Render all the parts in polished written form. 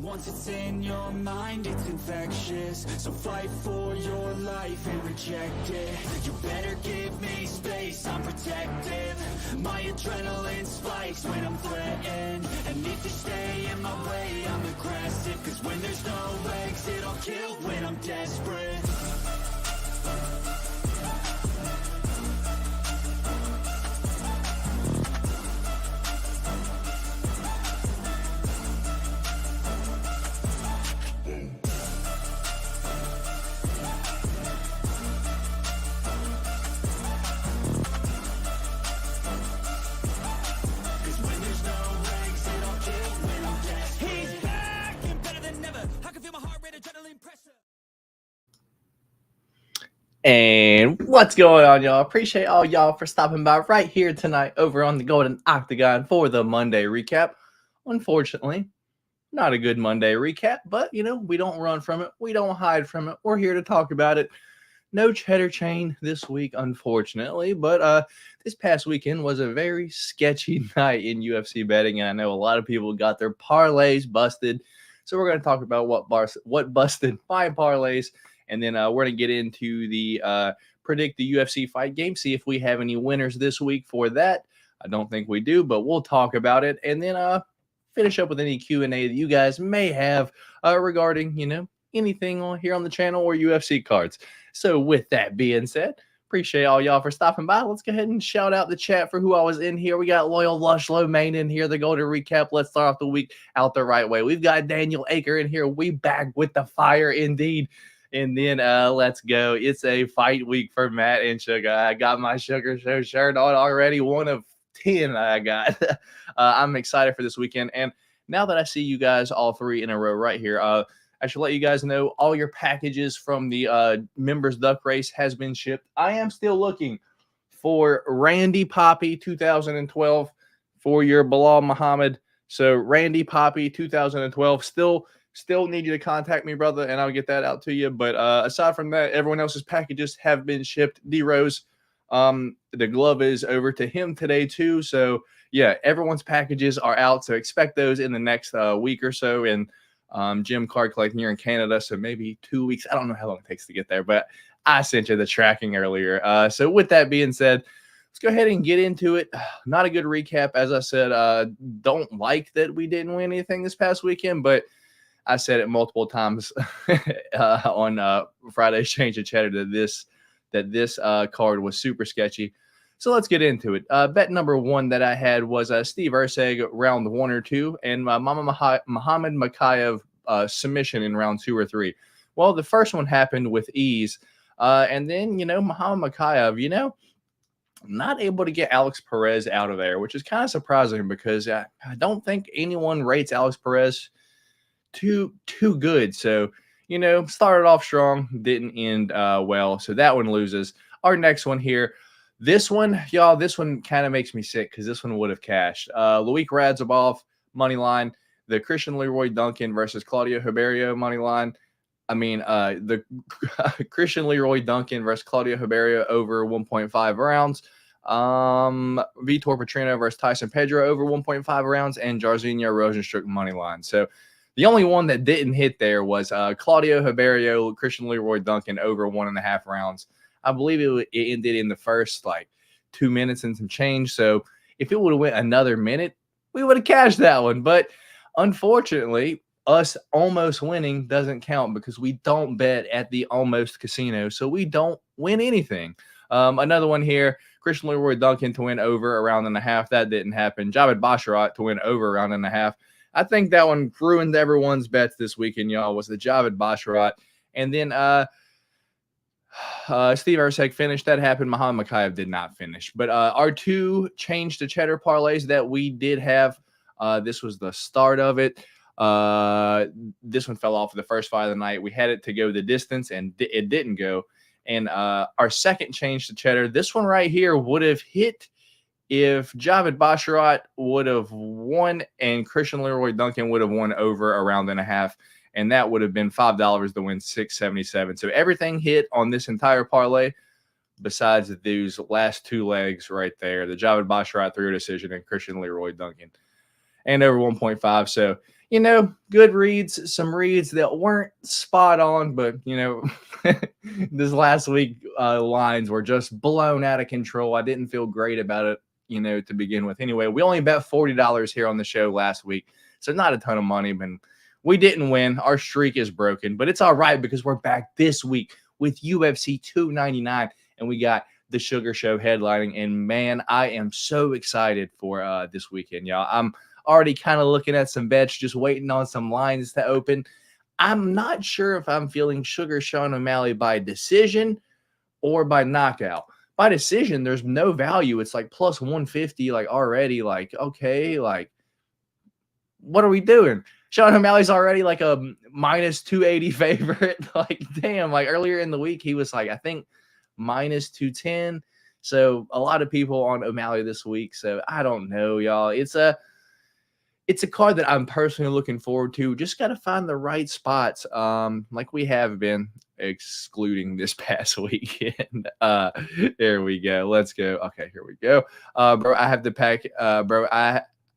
Once it's in your mind, it's infectious. So fight for your life and reject it. You better give me space, I'm protective. My adrenaline spikes when I'm threatened. And if you stay in my way, I'm aggressive. Cause when there's no exit, I'll kill when I'm desperate. And what's going on, y'all? Appreciate all y'all for stopping by right here tonight over on the Golden Octagon for the Monday recap. Unfortunately, not a good Monday recap, but, you know, we don't run from it. We don't hide from it. We're here to talk about it. No cheddar chain this week, unfortunately, but this past weekend was a very sketchy night in UFC betting, and I know a lot of people got their parlays busted. So we're going to talk about what busted my parlays. And then we're going to get into the predict the UFC fight game, see if we have any winners this week for that. I don't think we do, but we'll talk about it. And then finish up with any Q&A that you guys may have regarding, you know, anything on here on the channel or UFC cards. So with that being said, appreciate all y'all for stopping by. Let's go ahead and shout out the chat for who I was in here. We got Loyal Lush Low Main in here, the Golden Recap. Let's start off the week out the right way. We've got Daniel Aker in here. We back with the fire indeed. And then let's go. It's a fight week for Matt and Sugar. I got my Sugar Show shirt on already. 1 of 10 I got. I'm excited for this weekend. And now that I see you guys all 3 in a row right here, I should let you guys know all your packages from the members duck race has been shipped. I am still looking for Randy Poppy 2012 for your Bilal Muhammad. So Randy Poppy 2012 Still need you to contact me, brother, and I'll get that out to you. But aside from that, everyone else's packages have been shipped. D-Rose, the glove is over to him today, too. So, yeah, everyone's packages are out. So expect those in the next week or so. And Jim card collecting here in Canada, so maybe 2 weeks. I don't know how long it takes to get there, but I sent you the tracking earlier. So with that being said, let's go ahead and get into it. Not a good recap. As I said, don't like that we didn't win anything this past weekend, but I said it multiple times on Friday's Change of Cheddar that this card was super sketchy. So let's get into it. Bet number 1 that I had was Steve Erceg round 1 or 2, and Muhammad Makayev submission in round 2 or 3. Well, the first one happened with ease, and then Muhammad Makayev, not able to get Alex Perez out of there, which is kind of surprising because I don't think anyone rates Alex Perez too good. So, started off strong, didn't end well. So that one loses. Our next one here, this one kind of makes me sick because this one would have cashed. Loic Radzhabov, money line. The Christian Leroy Duncan versus Claudio Ribeiro, money line. I mean, the Christian Leroy Duncan versus Claudio Ribeiro over 1.5 rounds. Vitor Petrino versus Tyson Pedro over 1.5 rounds. And Jairzinho Rozenstruik, money line. So, the only one that didn't hit there was Claudio Ribeiro, Christian Leroy Duncan over 1.5 rounds. I believe it ended in the first 2 minutes and some change. So if it would have went another minute, we would have cashed that one. But unfortunately, us almost winning doesn't count because we don't bet at the almost casino. So we don't win anything. Another one here, Christian Leroy Duncan to win over a round and a half. That didn't happen. Javid Basharat to win over a round and a half. I think that one ruined everyone's bets this weekend, y'all, was the Javid Basharat. And then Steve Erceg finished. That happened. Muhammad Makayev did not finish. But our 2 change to cheddar parlays that we did have, this was the start of it. This one fell off the first fight of the night. We had it to go the distance, and it didn't go. And our second change to cheddar, this one right here would have hit if Javid Basharat would have won and Christian Leroy Duncan would have won over a round and a half, and that would have been $5 to win $677. So everything hit on this entire parlay besides these last 2 legs right there, the Javid Basharat 3 decision and Christian Leroy Duncan, and over 1.5. So, good reads, some reads that weren't spot on, but this last week lines were just blown out of control. I didn't feel great about it, to begin with. Anyway, we only bet $40 here on the show last week, so not a ton of money, but we didn't win. Our streak is broken, but it's all right because we're back this week with UFC 299, and we got the Sugar Show headlining. And man, I am so excited for this weekend, y'all. I'm already kind of looking at some bets, just waiting on some lines to open. I'm not sure if I'm feeling Sugar Sean O'Malley by decision or by knockout. By decision, there's no value. It's like plus 150, like already, like, okay, like, what are we doing? Sean O'Malley's already like a minus 280 favorite. Like, damn, like earlier in the week, he was like, I think minus 210. So a lot of people on O'Malley this week. So I don't know, y'all. It's a card that I'm personally looking forward to. Just got to find the right spots, like we have been, excluding this past weekend. There we go. Let's go. Okay, here we go. Bro, I have the pack. Bro,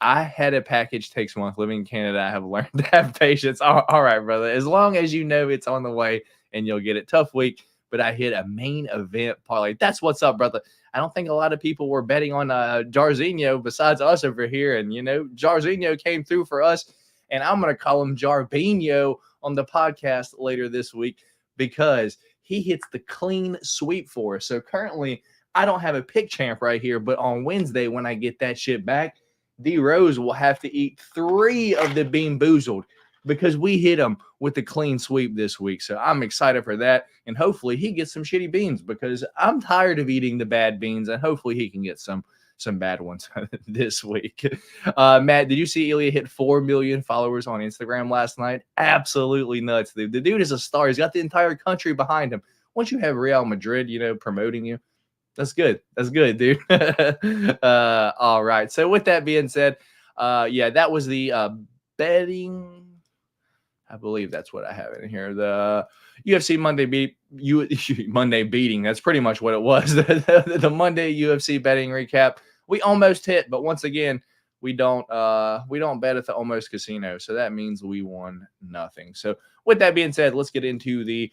I had a package takes a month. Living in Canada, I have learned to have patience. All right, brother. As long as you know it's on the way and you'll get it. Tough week, but I hit a main event parlay. That's what's up, brother. I don't think a lot of people were betting on Jairzinho besides us over here. And, Jairzinho came through for us. And I'm going to call him Jarbinho on the podcast later this week because he hits the clean sweep for us. So currently, I don't have a pick champ right here. But on Wednesday, when I get that shit back, D Rose will have to eat 3 of the Bean Boozled because we hit him with the clean sweep this week. So I'm excited for that. And hopefully he gets some shitty beans because I'm tired of eating the bad beans. And hopefully he can get some bad ones this week. Matt, did you see Ilya hit 4 million followers on Instagram last night? Absolutely nuts, dude. The dude is a star. He's got the entire country behind him. Once you have Real Madrid, promoting you, that's good. That's good, dude. All right. So with that being said, that was the betting. I believe that's what I have in here. The UFC Monday beating. That's pretty much what it was. The Monday UFC betting recap. We almost hit, but once again, we don't bet at the almost casino. So that means we won nothing. So with that being said, let's get into the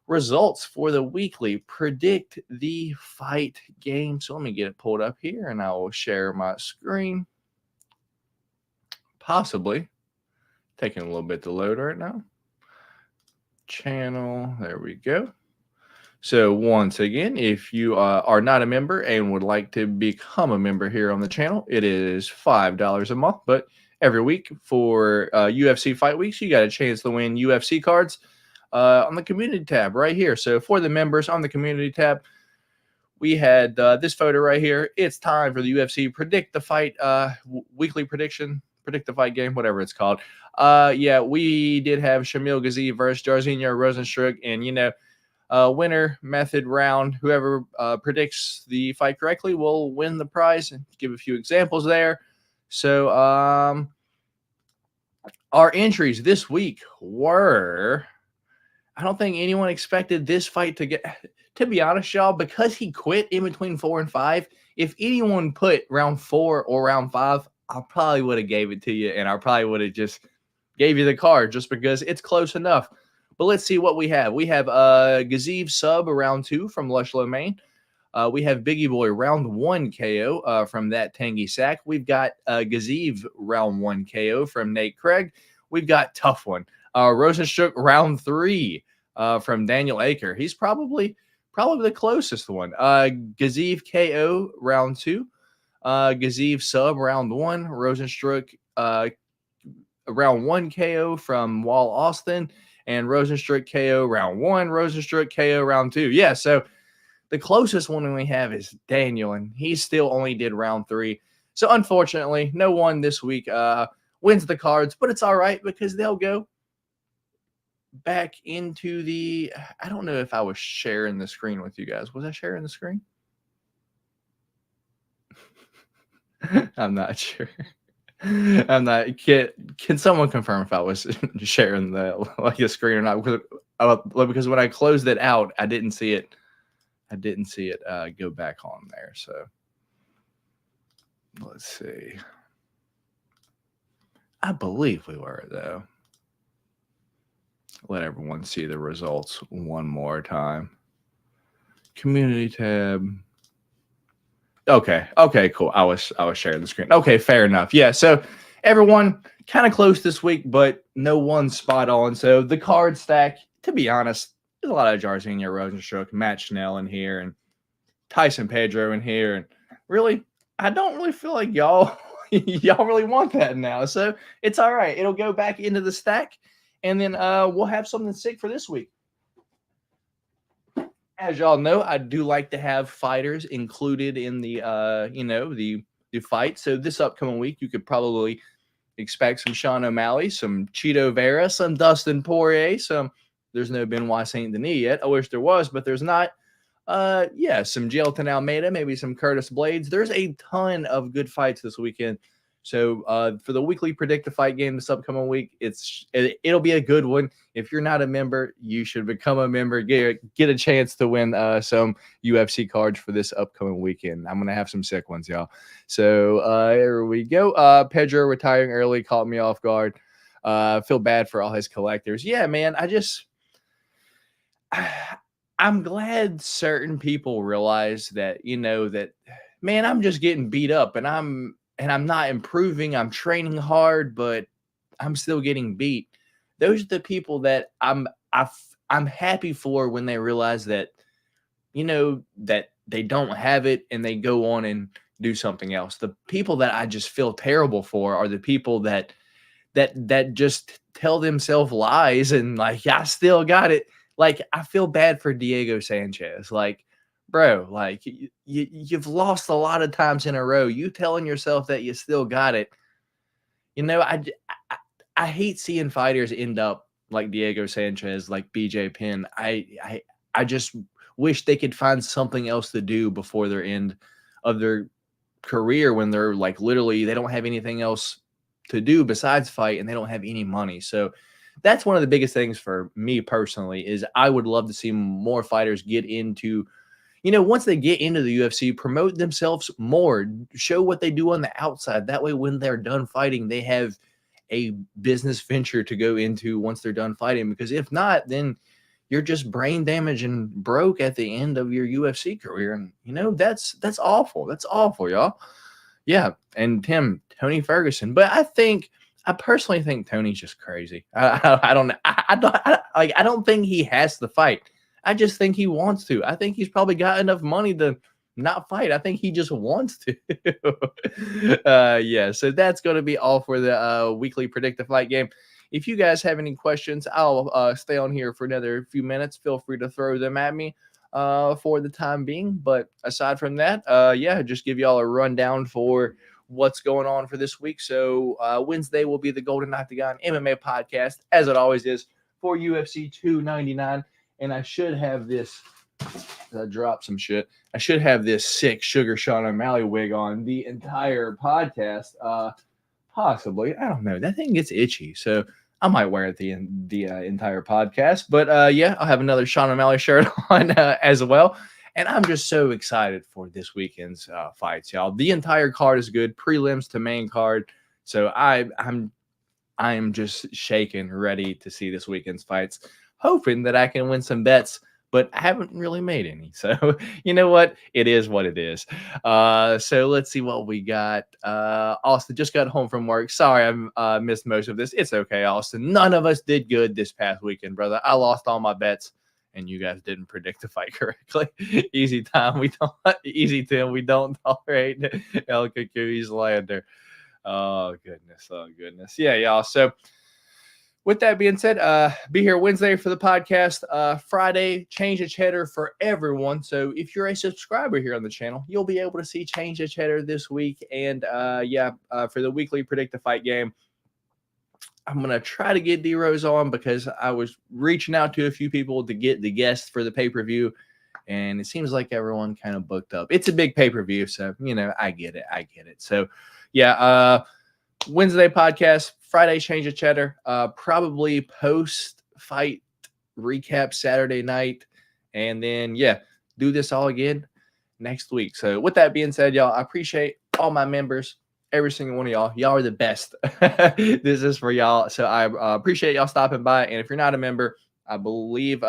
results for the weekly predict the fight game. So let me get it pulled up here and I will share my screen. Possibly taking a little bit to load right now. Channel, there we go. So once again, if you are not a member and would like to become a member here on the channel, it is $5 a month. But every week for UFC fight weeks, you got a chance to win UFC cards on the community tab right here. So for the members on the community tab, we had this photo right here. It's time for the UFC predict the fight weekly prediction, predict the fight game, whatever it's called. We did have Shamil Ghazi versus Jairzinho Rozenstruik, and winner method round. Whoever predicts the fight correctly will win the prize. And give a few examples there. So our entries this week were. I don't think anyone expected this fight to get. To be honest, y'all, because he quit in between 4 and 5. If anyone put round 4 or round 5, I probably would have gave it to you, and I probably would have just gave you the card just because it's close enough. But let's see what we have. We have Gaziv sub round 2 from Lush Lomain. We have Biggie Boy round 1 KO from That Tangy Sack. We've got Gaziv round 1 KO from Nate Craig. We've got Tough One. Rozenstruik round 3 from Daniel Aker. He's probably the closest one. Gaziv KO round 2. Gaziv sub round 1. Rozenstruik round 1 KO from Wall Austin. And Rozenstruik KO round 1. Rozenstruik KO round 2. Yeah, so the closest one we have is Daniel, and he still only did round 3. So unfortunately, no one this week wins the cards, but it's all right because they'll go back into the. I don't know if I was sharing the screen with you guys. Was I sharing the screen? I'm not sure. I'm not. Can someone confirm if I was sharing the screen or not? Because when I closed it out, I didn't see it. Go back on there. So let's see. I believe we were, though. Let everyone see the results one more time. Community tab. Okay, cool. I was sharing the screen. Okay, fair enough. Yeah, so everyone kind of close this week, but no one spot on. So the card stack, to be honest, there's a lot of Jairzinho Rosenstruck, Matt Schnell in here, and Tyson Pedro in here, and really, I don't really feel like y'all y'all really want that now. So it's all right. It'll go back into the stack, and then we'll have something sick for this week. As y'all know, I do like to have fighters included in the the fight. So this upcoming week, you could probably expect some Sean O'Malley, some Cheeto Vera, some Dustin Poirier, some. There's no Benoit Saint Denis yet. I wish there was, but there's not. Some Jailton Almeida, maybe some Curtis Blades. There's a ton of good fights this weekend. So for the weekly Predict the Fight game this upcoming week, it'll be a good one. If you're not a member, you should become a member. Get a chance to win some UFC cards for this upcoming weekend. I'm gonna have some sick ones, y'all. So here we go. Pedro retiring early caught me off guard. Feel bad for all his collectors. Yeah, man. I'm glad certain people realize that, that, man, I'm just getting beat up and I'm not improving. I'm training hard, but I'm still getting beat. Those are the people that I'm happy for when they realize that, that they don't have it and they go on and do something else. The people that I just feel terrible for are the people that just tell themselves lies and like, I still got it. Like, I feel bad for Diego Sanchez. Like, bro, like you've lost a lot of times in a row. You telling yourself that you still got it. I hate seeing fighters end up like Diego Sanchez, like BJ Penn. I just wish they could find something else to do before their end of their career when they're like literally they don't have anything else to do besides fight and they don't have any money. So that's one of the biggest things for me personally is I would love to see more fighters get into, once they get into the UFC, promote themselves more, show what they do on the outside. That way, when they're done fighting, they have a business venture to go into once they're done fighting. Because if not, then you're just brain damaged and broke at the end of your UFC career. And, that's awful. That's awful, y'all. Yeah. And Tony Ferguson. But I personally think Tony's just crazy. I don't think he has to fight. I just think he wants to. I think he's probably got enough money to not fight. I think he just wants to. So that's going to be all for the weekly Predict the Fight game. If you guys have any questions, I'll stay on here for another few minutes. Feel free to throw them at me for the time being. But aside from that, just give y'all a rundown for what's going on for this week. So Wednesday will be the Golden Octagon MMA podcast, as it always is, for UFC 299. And I should have this. I dropped some shit. I should have this sick Sugar Sean O'Malley wig on the entire podcast. Possibly. I don't know. That thing gets itchy. So I might wear it the entire podcast. But I'll have another Sean O'Malley shirt on as well. And I'm just so excited for this weekend's fights, y'all. The entire card is good, prelims to main card. So I'm just shaking, ready to see this weekend's fights, hoping that I can win some bets, but I haven't really made any. So you know what? It is what it is. So let's see what we got. Austin just got home from work. Sorry, I missed most of this. It's okay, Austin. None of us did good this past weekend, brother. I lost all my bets. And you guys didn't predict the fight correctly. Easy Tim, we don't tolerate El Cucuy slander. Oh goodness. Yeah, y'all. So with that being said, be here Wednesday for the podcast. Friday, Change of Cheddar for everyone. So if you're a subscriber here on the channel, you'll be able to see Change of Cheddar this week. And for the weekly Predict the Fight game, I'm going to try to get D-Rose on because I was reaching out to a few people to get the guests for the pay-per-view, and it seems like everyone kind of booked up. It's a big pay-per-view, so, I get it. So, Wednesday podcast, Friday Change of Cheddar, probably post-fight recap Saturday night, and then, do this all again next week. So, with that being said, y'all, I appreciate all my members. every single one of y'all. Y'all are the best. This is for y'all. So I appreciate y'all stopping by. And if you're not a member, I believe,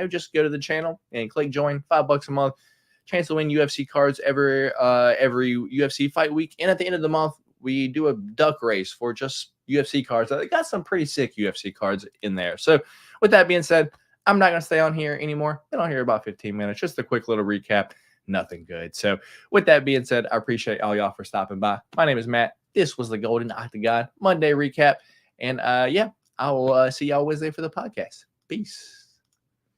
just go to the channel and click join. $5 a month. Chance to win UFC cards every UFC fight week. And at the end of the month, we do a duck race for just UFC cards. I got some pretty sick UFC cards in there. So with that being said, I'm not going to stay on here anymore. Been on here about 15 minutes. Just a quick little recap. Nothing good. So with that being said, I appreciate all y'all for stopping by. My name is Matt. This was the Golden Octagon Monday recap. And I will see y'all Wednesday for the podcast. Peace.